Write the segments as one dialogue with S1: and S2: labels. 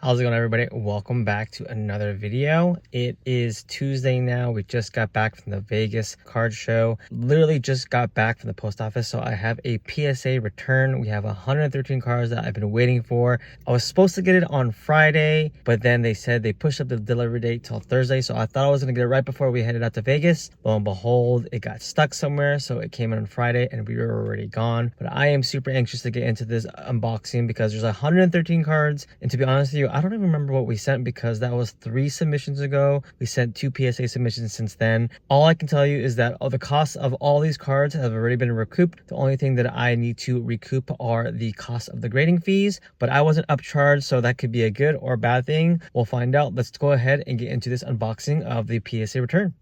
S1: How's it going, everybody? Welcome back to another video. It is Tuesday now. We just got back from the Vegas card show. Literally just got back from the post office, so I have a PSA return. We have 113 cards that I've been waiting for. I was supposed to get it on Friday, but then they said they pushed up the delivery date till Thursday, so I thought I was going to get it right before we headed out to Vegas. Lo and behold, it got stuck somewhere, so it came in on Friday and we were already gone. But I am super anxious to get into this unboxing because there's 113 cards, and to be honest with you, I don't even remember what we sent because that was 3 submissions ago. We sent 2 PSA submissions since then. All I can tell you is that all the costs of all these cards have already been recouped. The only thing that I need to recoup are the cost of the grading fees, but I wasn't upcharged, so that could be a good or bad thing. We'll find out. Let's go ahead and get into this unboxing of the PSA return.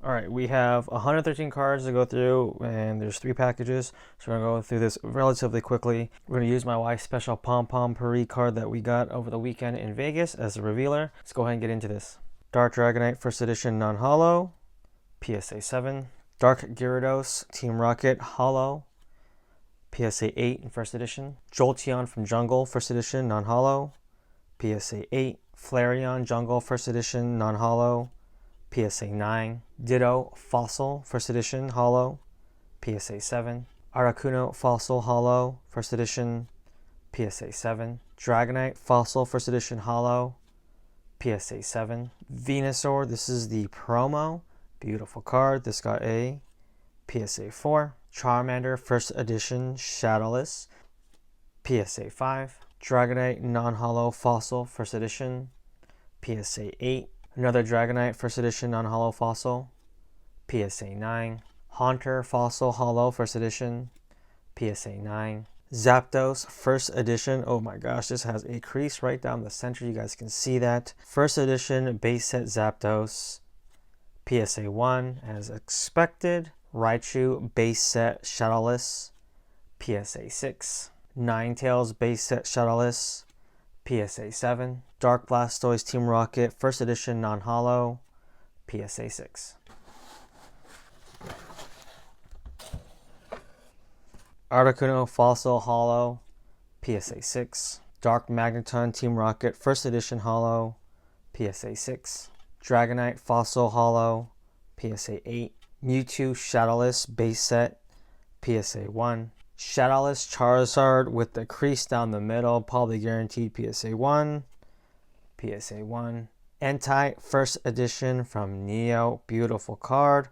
S1: All right, we have 113 cards to go through, and there's 3 packages, so we're gonna go through this relatively quickly. We're gonna use my wife's special Pom Pom Paris card that we got over the weekend in Vegas as a revealer. Let's go ahead and get into this. Dark Dragonite First Edition Non-Holo, PSA 7. Dark Gyarados Team Rocket Holo, PSA 8 in First Edition. Jolteon from Jungle First Edition Non-Holo, PSA 8. Flareon Jungle First Edition Non-Holo, PSA 9. Ditto Fossil First Edition Holo, PSA 7. Articuno Fossil Holo First Edition, PSA 7. Dragonite Fossil First Edition Holo, PSA 7. Venusaur, this is the promo. Beautiful card. This got a PSA 4. Charmander First Edition Shadowless, PSA 5. Dragonite Non-Holo Fossil First Edition, PSA 8. Another Dragonite First Edition Non-Holo Fossil, PSA 9. Haunter Fossil Holo First Edition, PSA 9. Zapdos First Edition. Oh my gosh, this has a crease right down the center. You guys can see that. First Edition Base Set Zapdos, PSA 1 as expected. Raichu Base Set Shadowless, PSA 6. Ninetales Base Set Shadowless, PSA 7. Dark Blastoise Team Rocket First Edition Non-Holo, PSA 6. Articuno Fossil Holo, PSA 6. Dark Magneton Team Rocket First Edition Holo, PSA 6. Dragonite Fossil Holo, PSA 8. Mewtwo Shadowless Base Set, PSA 1. Shadowless Charizard with the crease down the middle, probably guaranteed PSA 1, PSA 1. Entei First Edition from Neo, beautiful card,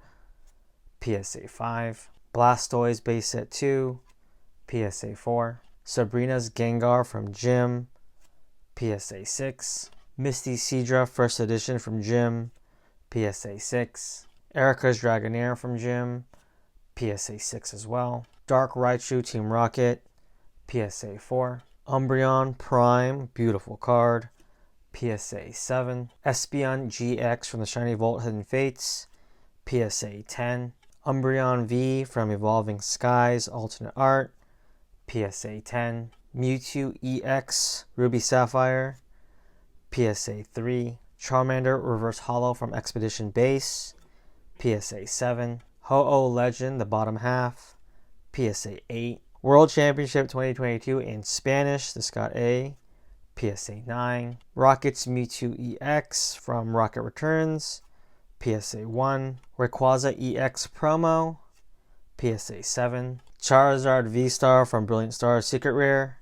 S1: PSA 5. Blastoise Base Set 2, PSA 4. Sabrina's Gengar from Gym, PSA 6. Misty Seadra First Edition from Gym, PSA 6. Erica's Dragonair from Gym, PSA 6 as well. Dark Raichu Team Rocket, PSA 4. Umbreon Prime, beautiful card, PSA 7. Espeon GX from the Shiny Volt Hidden Fates, PSA 10. Umbreon V from Evolving Skies Alternate Art, PSA 10. Mewtwo EX Ruby Sapphire, PSA 3. Charmander Reverse Holo from Expedition Base, PSA 7. Ho-Oh Legend, the bottom half, PSA 8. World Championship 2022 in Spanish, this got a PSA 9. Rocket's Mewtwo EX from Rocket Returns, PSA 1. Rayquaza EX promo, PSA 7. Charizard V-Star from Brilliant Stars Secret Rare,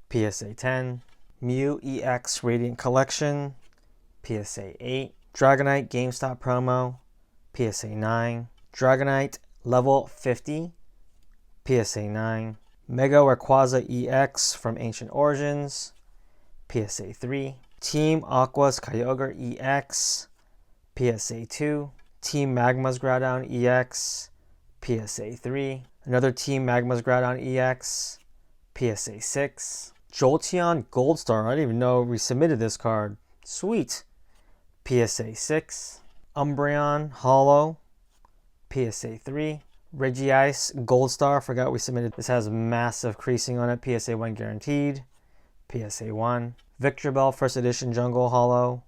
S1: PSA 10. Mew EX Radiant Collection, PSA 8. Dragonite GameStop promo, PSA 9. Dragonite Level 50, PSA 9. Mega Rayquaza EX from Ancient Origins, PSA 3. Team Aqua's Kyogre EX, PSA 2. Team Magma's Groudon EX, PSA 3. Another Team Magma's Groudon EX, PSA 6. Jolteon Gold Star. I didn't even know we submitted this card. Sweet. PSA 6. Umbreon Holo, PSA 3. Regice Gold Star, forgot we submitted. This has massive creasing on it. PSA 1 guaranteed. PSA 1. Victor Bell First Edition Jungle Hollow.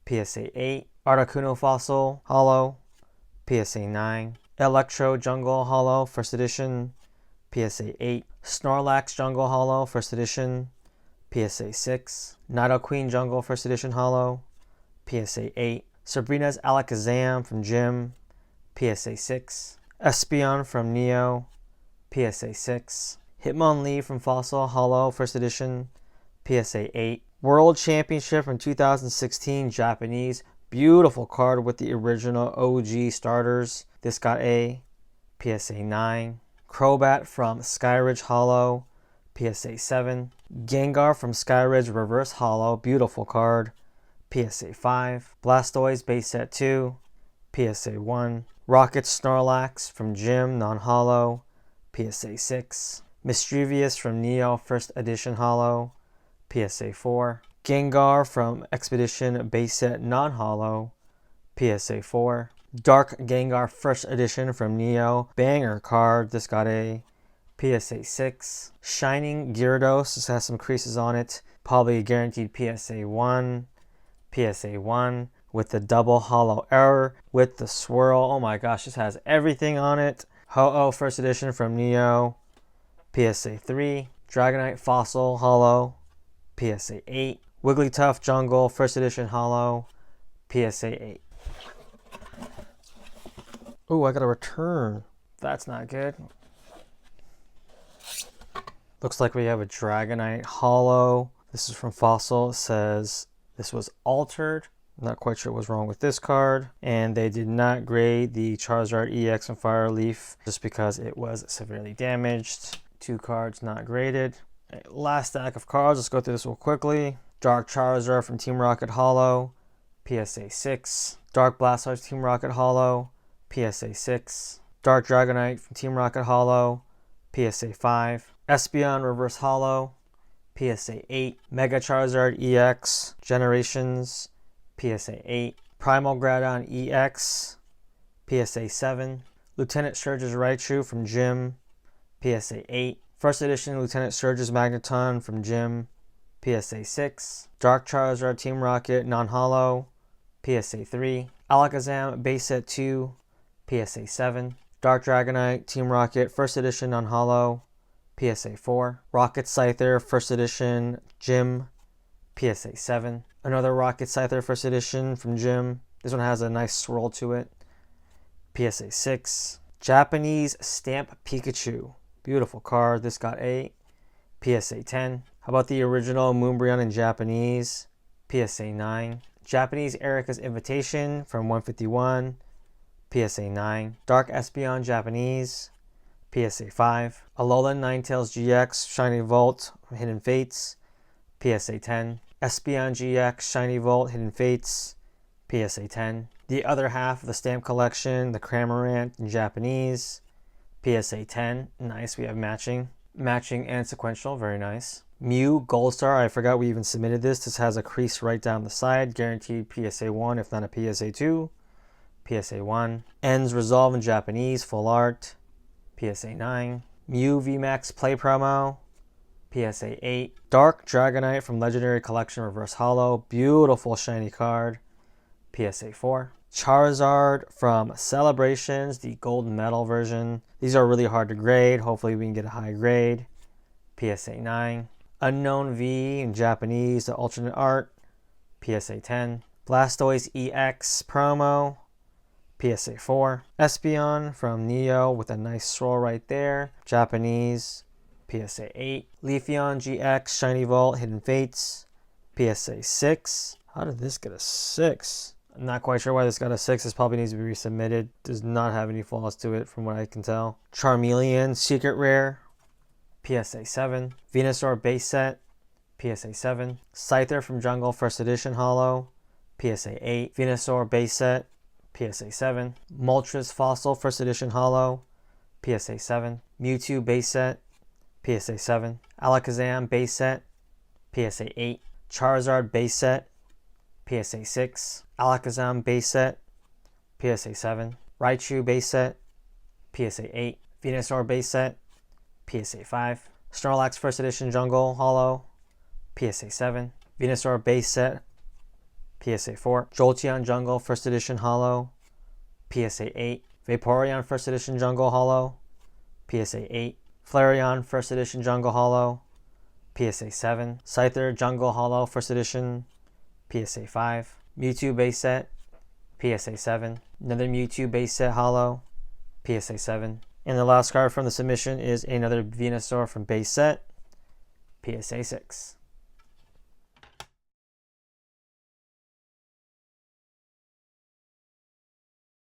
S1: PSA 8. Articuno Fossil Hollow. PSA 9. Electro Jungle Hollow First Edition. PSA 8. Snorlax Jungle Hollow First Edition. PSA 6. Nido Queen Jungle First Edition Hollow. PSA 8. Sabrina's Alakazam from Jim. PSA 6. Espeon from Neo. PSA 6. Hitmonlee from Fossil Hollow First Edition. PSA 8. World Championship from 2016 Japanese. Beautiful card with the original OG starters. This got a PSA 9. Crobat from Skyridge Hollow. PSA 7. Gengar from Skyridge Reverse Hollow. Beautiful card. PSA 5. Blastoise Base Set 2. PSA 1. Rocket Snorlax from Jim Non-Hollow. PSA 6. Mischievous from Neo First Edition Hollow. PSA 4. Gengar from Expedition Base Set Non-Hollow. PSA 4. Dark Gengar First Edition from Neo. Banger card. This got a PSA 6. Shining Gyarados. This has some creases on it. Probably a guaranteed PSA 1. PSA 1 with the double hollow error with the swirl. Oh my gosh, this has everything on it. Ho-Oh First Edition from Neo. PSA 3. Dragonite Fossil Hollow. PSA 8. Wigglytuff Jungle First Edition Hollow. PSA 8. Oh, I got a return. That's not good. Looks like we have a Dragonite Hollow. This is from Fossil. It says this was altered. I'm not quite sure what's wrong with this card. And they did not grade the Charizard EX and Fire Leaf just because it was severely damaged. 2 cards not graded. Right, last stack of cards. Let's go through this real quickly. Dark Charizard from Team Rocket Hollow. PSA 6. Dark Blastoise Team Rocket Hollow. PSA 6. Dark Dragonite from Team Rocket Hollow. PSA 5. Espeon Reverse Hollow. PSA 8. Mega Charizard EX Generations. PSA 8. Primal Groudon EX. PSA 7. Lieutenant Surge's Raichu from Jim. PSA 8. First Edition Lieutenant Surge's Magneton from Jim. PSA 6. Dark Charizard Team Rocket Non-Hollow. PSA 3. Alakazam Base Set 2. PSA 7. Dark Dragonite Team Rocket First Edition Non-Hollow. PSA 4. Rocket Scyther First Edition Jim. PSA 7. Another Rocket Scyther First Edition from Jim. This one has a nice swirl to it. PSA 6. Japanese Stamp Pikachu. Beautiful card. This got a PSA 10. How about the original Moonbreon in Japanese? PSA 9. Japanese Erica's Invitation from 151. PSA 9. Dark Espeon Japanese. PSA 5. Alolan Ninetales GX Shiny Vault Hidden Fates. PSA 10. Espeon GX Shiny Vault Hidden Fates. PSA 10. The other half of the stamp collection, the Cramorant in Japanese. PSA 10. Nice, we have matching. Matching and sequential, very nice. Mew Gold Star, I forgot we even submitted this. This has a crease right down the side. Guaranteed PSA 1, if not a PSA 2. PSA 1. Ends Resolve in Japanese, full art. PSA 9. Mew VMAX Play Promo. PSA 8. Dark Dragonite from Legendary Collection Reverse Hollow. Beautiful shiny card. PSA 4. Charizard from Celebrations, the gold medal version. These are really hard to grade. Hopefully we can get a high grade. PSA 9. Unknown V in Japanese, the alternate art. PSA 10. Blastoise EX promo. PSA 4. Espeon from Neo with a nice swirl right there. Japanese. PSA 8. Leafeon GX Shiny Vault Hidden Fates. PSA 6. How did this get a 6? I'm not quite sure why this got a 6. This probably needs to be resubmitted. Does not have any flaws to it from what I can tell. Charmeleon Secret Rare. PSA 7. Venusaur Base Set. PSA 7. Scyther from Jungle First Edition Hollow. PSA 8. Venusaur Base Set. PSA 7. Moltres Fossil First Edition Hollow. PSA 7. Mewtwo Base Set. PSA 7. Alakazam Base Set. PSA 8. Charizard Base Set. PSA 6. Alakazam Base Set. PSA 7. Raichu base set, PSA 8. Venusaur base set, PSA 5. Snorlax First Edition Jungle Holo, PSA 7. Venusaur base set, PSA 4. Jolteon Jungle First Edition Holo, PSA 8. Vaporeon First Edition Jungle Holo, PSA 8. Flareon First Edition Jungle Holo, PSA 7. Scyther Jungle Holo First Edition, PSA 5. Mewtwo base set, PSA 7. Another Mewtwo base set Holo, PSA 7. And the last card from the submission is another Venusaur from base set, PSA 6.